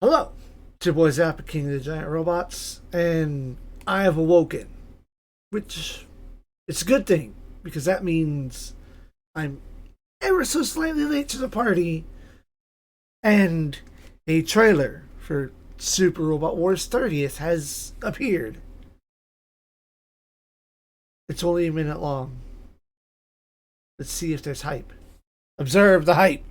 Hello, it's your boy Zappa, King of the Giant Robots, and I have awoken, which it's a good thing because that means I'm ever so slightly late to the party, and a trailer for Super Robot Wars 30th has appeared. It's only a minute long. Let's see if there's hype. Observe the hype.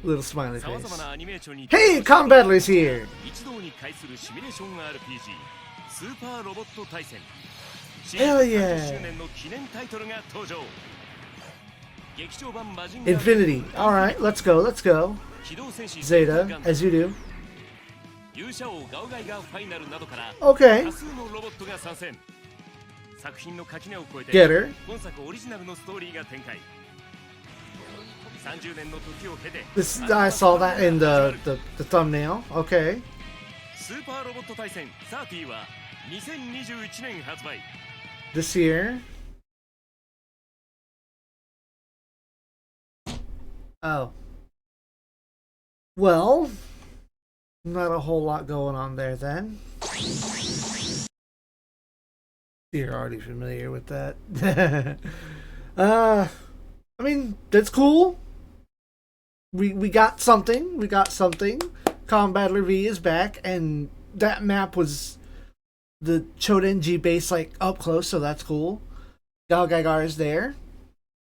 Little smiley face. Hey, Combattlers here! Hell yeah! Infinity. Alright, let's go. Zeta, as you do. Okay. Get her. This, I saw that in the thumbnail. Okay. スーパーロボット大戦30は2021年発売 This year. Oh. Well, not a whole lot going on there then. You're already familiar with that. I mean, that's cool. We got something. Combattler V is back, and that map was the Chodenji base, like, up close, so that's cool. Gal Gaigar is there.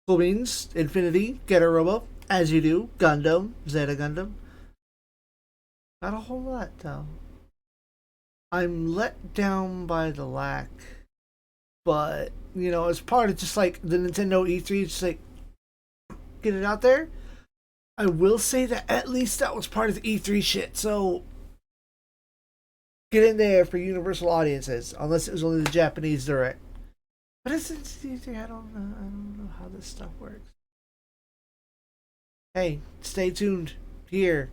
Cool beans. Infinity. Get a Robo. As you do. Gundam. Zeta Gundam. Not a whole lot, though. I'm let down by the lack. But, you know, as part of just, like, the Nintendo E3, just, like, get it out there. I will say that at least that was part of the E3 shit, so get in there for universal audiences, unless it was only the Japanese direct. But it's E3, I don't know how this stuff works. Hey, stay tuned here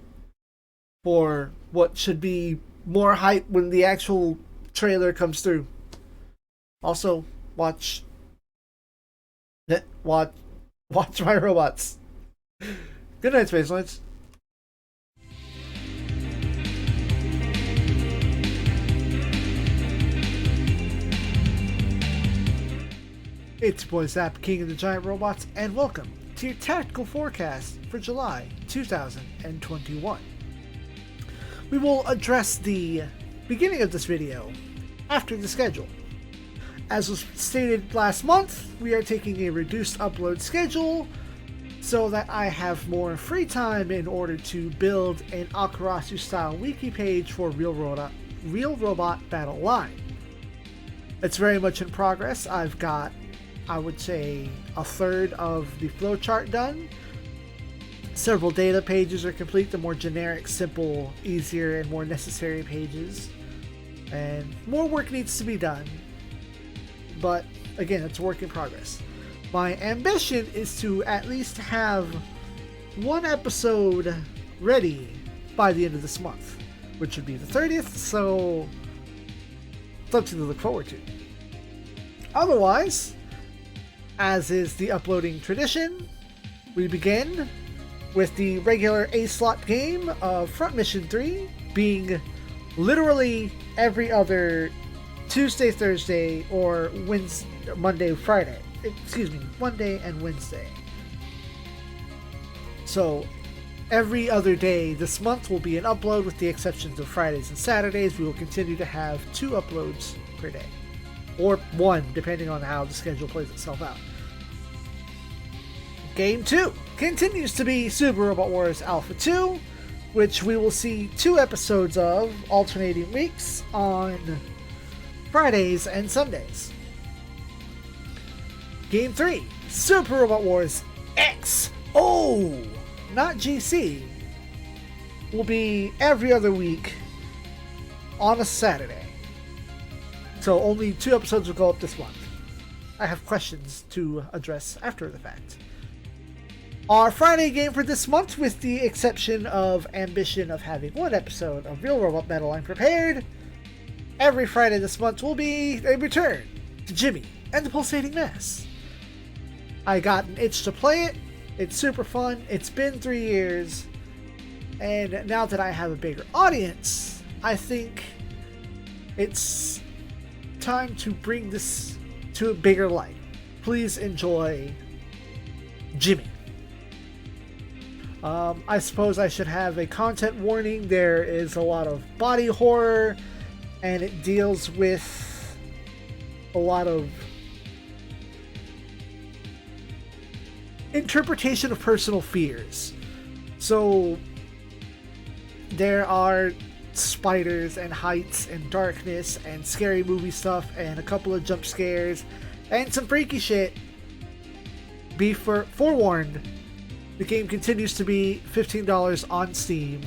for what should be more hype when the actual trailer comes through. Also, watch my robots. Good night, Space Lights. It's your boy Zap, King of the Giant Robots, and welcome to your tactical forecast for July 2021. We will address the beginning of this video after the schedule. As was stated last month, we are taking a reduced upload schedule so that I have more free time in order to build an Akarasu style wiki page for Real Robot Battle Line. It's very much in progress. I've got, I would say, a third of the flowchart done. Several data pages are complete, the more generic, simple, easier, and more necessary pages. And more work needs to be done. But again, it's a work in progress. My ambition is to at least have one episode ready by the end of this month, which would be the 30th, so something to look forward to. Otherwise, as is the uploading tradition, we begin with the regular A-slot game of Front Mission 3 being literally every other Tuesday, Thursday, or Wednesday, Monday, Friday. Monday and Wednesday. So, every other day this month will be an upload with the exceptions of Fridays and Saturdays. We will continue to have 2 uploads per day. Or 1, depending on how the schedule plays itself out. Game 2 continues to be Super Robot Wars Alpha 2, which we will see 2 episodes of alternating weeks on Fridays and Sundays. Game 3, Super Robot Wars X. Oh, not GC. Will be every other week on a Saturday. So only 2 episodes will go up this month. I have questions to address after the fact. Our Friday game for this month, with the exception of ambition of having one episode of Real Robot Metal prepared, every Friday this month will be a return to Jimmy and the Pulsating Mass. I got an itch to play it. It's super fun. It's been 3 years. And now that I have a bigger audience, I think it's time to bring this to a bigger light. Please enjoy Jimmy. I suppose I should have a content warning. There is a lot of body horror, and it deals with a lot of interpretation of personal fears. So there are spiders and heights and darkness and scary movie stuff and a couple of jump scares and some freaky shit. Be forewarned, the game continues to be $15 on Steam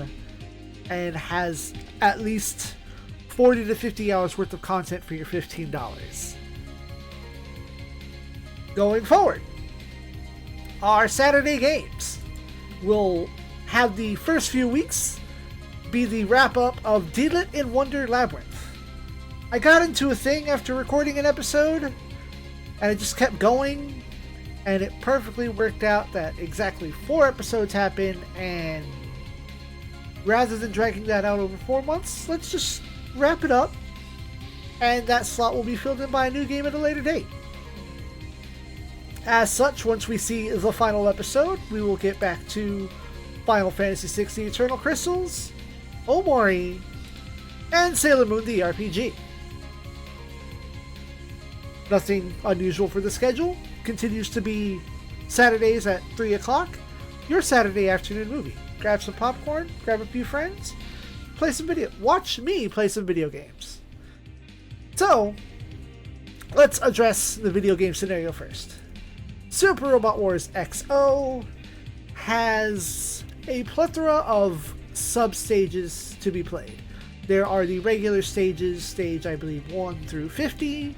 and has at least 40 to 50 hours worth of content for your $15. Going forward, our Saturday games will have the first few weeks be the wrap-up of Deedlit in Wonder Labyrinth. I got into a thing after recording an episode, and I just kept going, and it perfectly worked out that exactly 4 episodes happened, and rather than dragging that out over 4 months, let's just wrap it up, and that slot will be filled in by a new game at a later date. As such, once we see the final episode, we will get back to Final Fantasy VI: The Eternal Crystals, Omori, and Sailor Moon the RPG. Nothing unusual for the schedule. Continues to be Saturdays at 3 o'clock, your Saturday afternoon movie. Grab some popcorn, grab a few friends, watch me play some video games. So, let's address the video game scenario first. Super Robot Wars XO has a plethora of sub-stages to be played. There are the regular stages, stage I believe 1 through 50,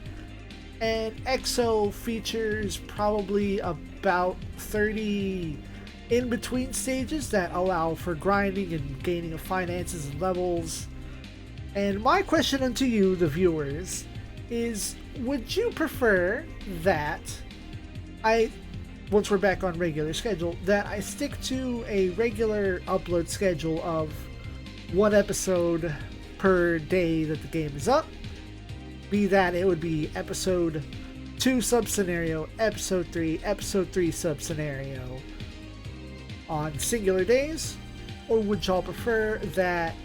and XO features probably about 30 in-between stages that allow for grinding and gaining of finances and levels. And my question unto you, the viewers, is would you prefer that once we're back on regular schedule, that I stick to a regular upload schedule of 1 episode per day that the game is up? Be that it would be episode 2 sub-scenario, episode 3 sub-scenario on singular days? Or would y'all prefer that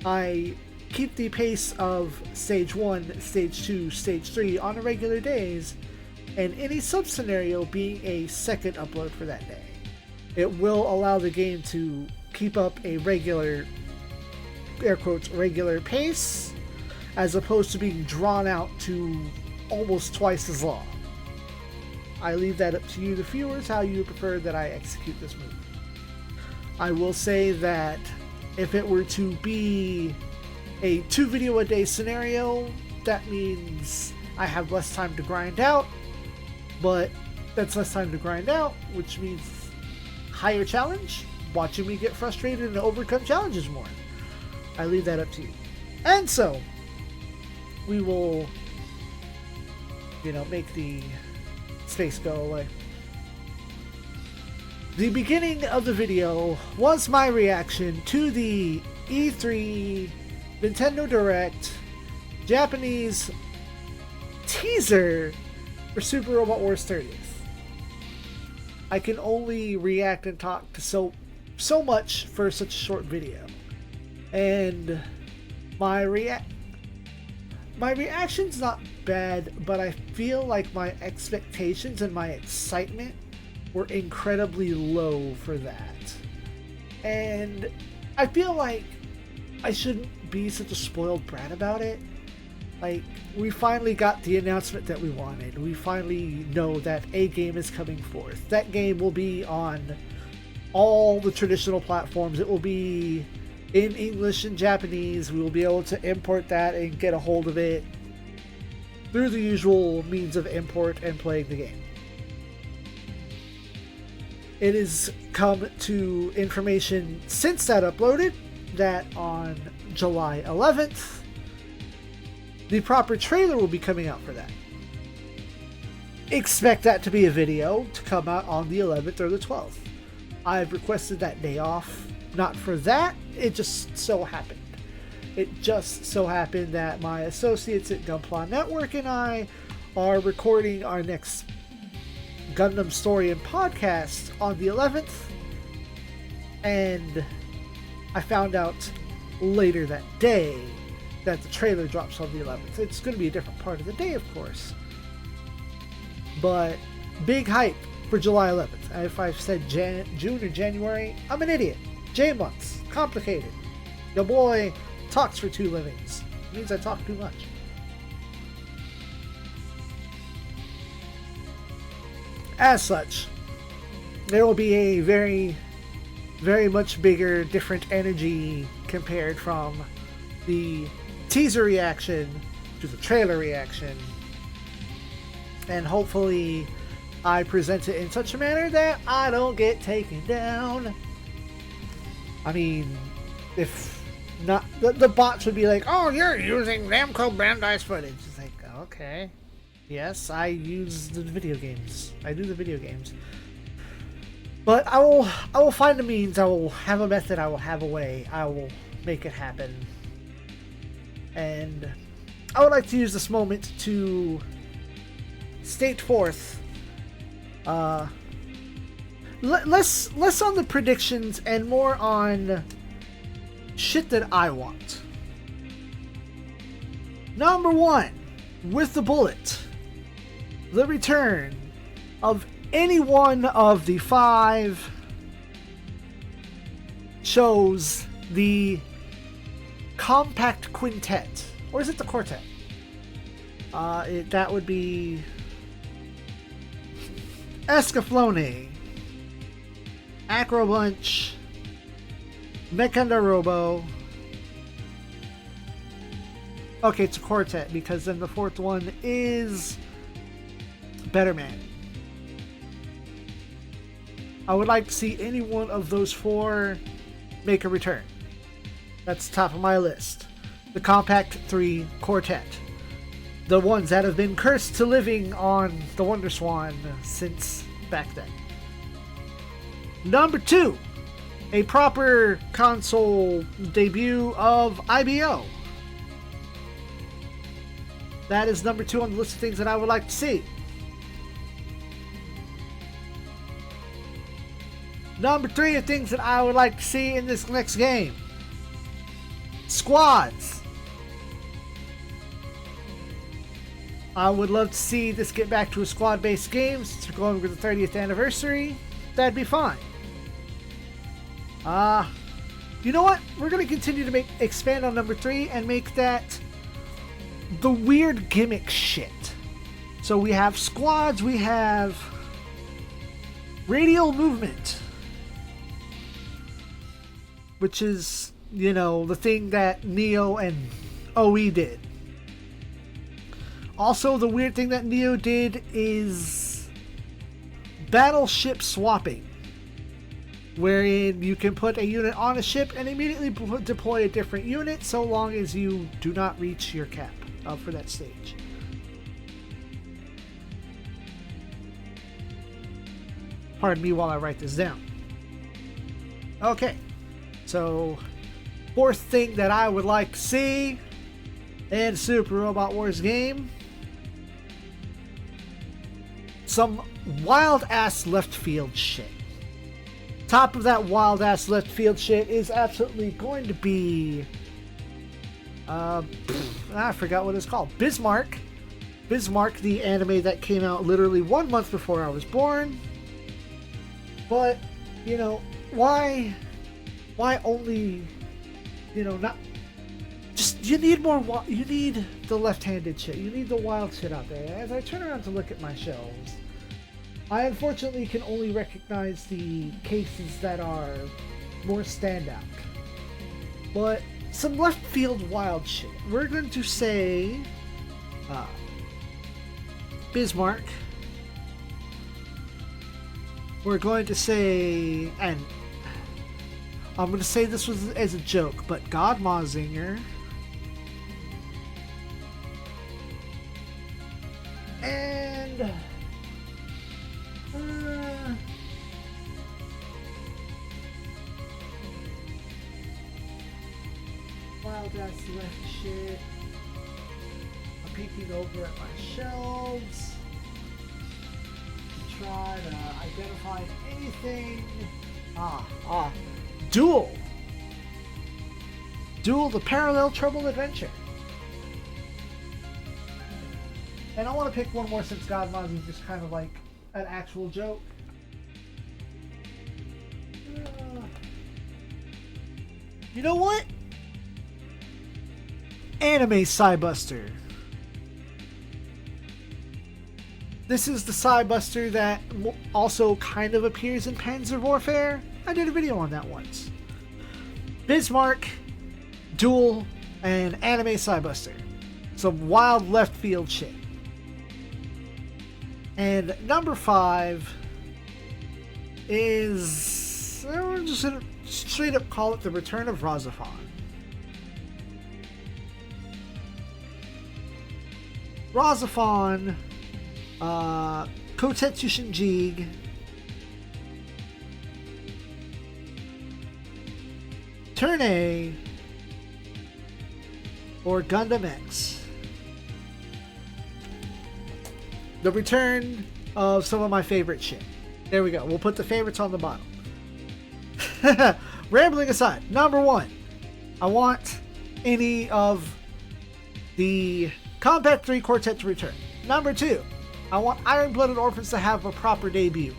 I keep the pace of stage 1, stage 2, stage 3 on regular days, and any sub-scenario being a second upload for that day? It will allow the game to keep up a regular, air quotes, regular pace, as opposed to being drawn out to almost twice as long. I leave that up to you, the viewers, how you prefer that I execute this move. I will say that if it were to be a 2 video a day scenario, that means I have less time to grind out, but that's less time to grind out, which means higher challenge, watching me get frustrated and overcome challenges more. I leave that up to you. And so, we will, make the space go away. The beginning of the video was my reaction to the E3 Nintendo Direct Japanese teaser for Super Robot Wars 30th. I can only react and talk to so much for such a short video. And my reaction's not bad, but I feel like my expectations and my excitement were incredibly low for that. And I feel like I shouldn't be such a spoiled brat about it. Like, we finally got the announcement that we wanted. We finally know that a game is coming forth. That game will be on all the traditional platforms. It will be in English and Japanese. We will be able to import that and get a hold of it through the usual means of import and playing the game. it has come to information since that uploaded that on July 11th, the proper trailer will be coming out for that. Expect that to be a video to come out on the 11th or the 12th. I've requested that day off, not for that, it just so happened. It just so happened that my associates at Gunpla Network and I are recording our next Gundam Story and podcast on the 11th, and I found out later that day that the trailer drops on the 11th. It's going to be a different part of the day, of course. But big hype for July 11th. If I've said June or January, I'm an idiot. J months. Complicated. Your boy talks for 2 livings. It means I talk too much. As such, there will be a very, very much bigger, different energy compared from the teaser reaction to the trailer reaction. And hopefully I present it in such a manner that I don't get taken down. I mean, if not, the bots would be like, oh, you're using Namco Bandai's footage. It's like, okay. Yes, I use the video games. I do the video games. But I will find a means. I will have a method. I will have a way. I will make it happen. And I would like to use this moment to state forth less on the predictions and more on shit that I want. Number 1, with the bullet, the return of any one of the 5 shows, the compact quintet, or is it the quartet? That would be Escaflowne, Acrobunch, Mechanda Robo. Okay, it's a quartet because then the 4th one is Better Man. I would like to see any one of those 4 make a return. That's top of my list. The Compact 3 Quartet. The ones that have been cursed to living on the Wonder Swan since back then. Number 2, a proper console debut of IBO. That is number 2 on the list of things that I would like to see. Number 3 of things that I would like to see in this next game. Squads. I would love to see this get back to a squad-based game since we're going with the 30th anniversary. That'd be fine. You know what? We're going to continue to expand on number 3 and make that the weird gimmick shit. So we have squads, we have radial movement, which is, you know, the thing that Neo and OE did. Also, the weird thing that Neo did is battleship swapping, wherein you can put a unit on a ship and immediately deploy a different unit so long as you do not reach your cap for that stage. Pardon me while I write this down. Okay, so 4th thing that I would like to see in Super Robot Wars game, some wild ass left field shit. Top of that wild ass left field shit is absolutely going to be I forgot what it's called. Bismarck, the anime that came out literally 1 month before I was born. But, you know, why only, you know, not just, you need more, you need the left-handed shit, you need the wild shit out there. As I turn around to look at my shelves, I unfortunately can only recognize the cases that are more standout. But some left field wild shit. We're going to say Bismarck, we're going to say, and I'm going to say this was as a joke, but God Mazinger and wild ass left shit. I'm peeking over at my shelves to try to identify anything. Duel, the Parallel Trouble Adventure. And I want to pick one more since God Maz is just kind of like an actual joke. You know what? Anime Psybuster. This is the Psybuster that also kind of appears in Panzer Warfare. I did a video on that once. Bismarck, Duel, and Anime Psybuster. Some wild left field shit. And number 5 is... I'm just gonna straight up call it The Return of Razafon. Razafon, Kotetsu Shinjig, Turn A, or Gundam X. The return of some of my favorite shit. There we go. We'll put the favorites on the bottom. Rambling aside, number 1, I want any of the Combat 3 Quartet to return. Number 2, I want Iron Blooded Orphans to have a proper debut.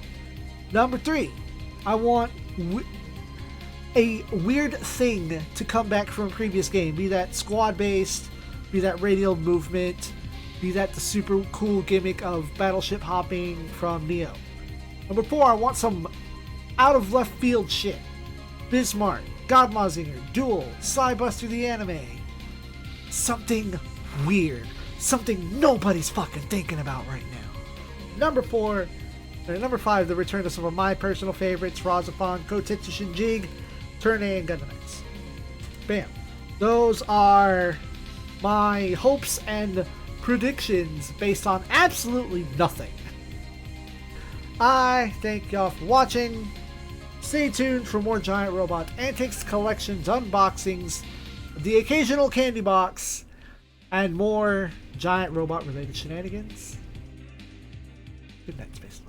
Number 3, I want a weird thing to come back from a previous game. Be that squad based, be that radial movement, be that the super cool gimmick of battleship hopping from Neo. Number 4, I want some out of left field shit. Bismarck, God Mazinger, Duel, Psybuster the Anime. Something weird. Something nobody's fucking thinking about right now. Number 5, the return of some of my personal favorites. Razafon, Kotetsu Shinjig, Turn A, and Gundam X. Bam. Those are my hopes and predictions based on absolutely nothing. I thank y'all for watching. Stay tuned for more Giant Robot antics, collections, unboxings, the occasional candy box, and more Giant Robot related shenanigans. Good night, Space.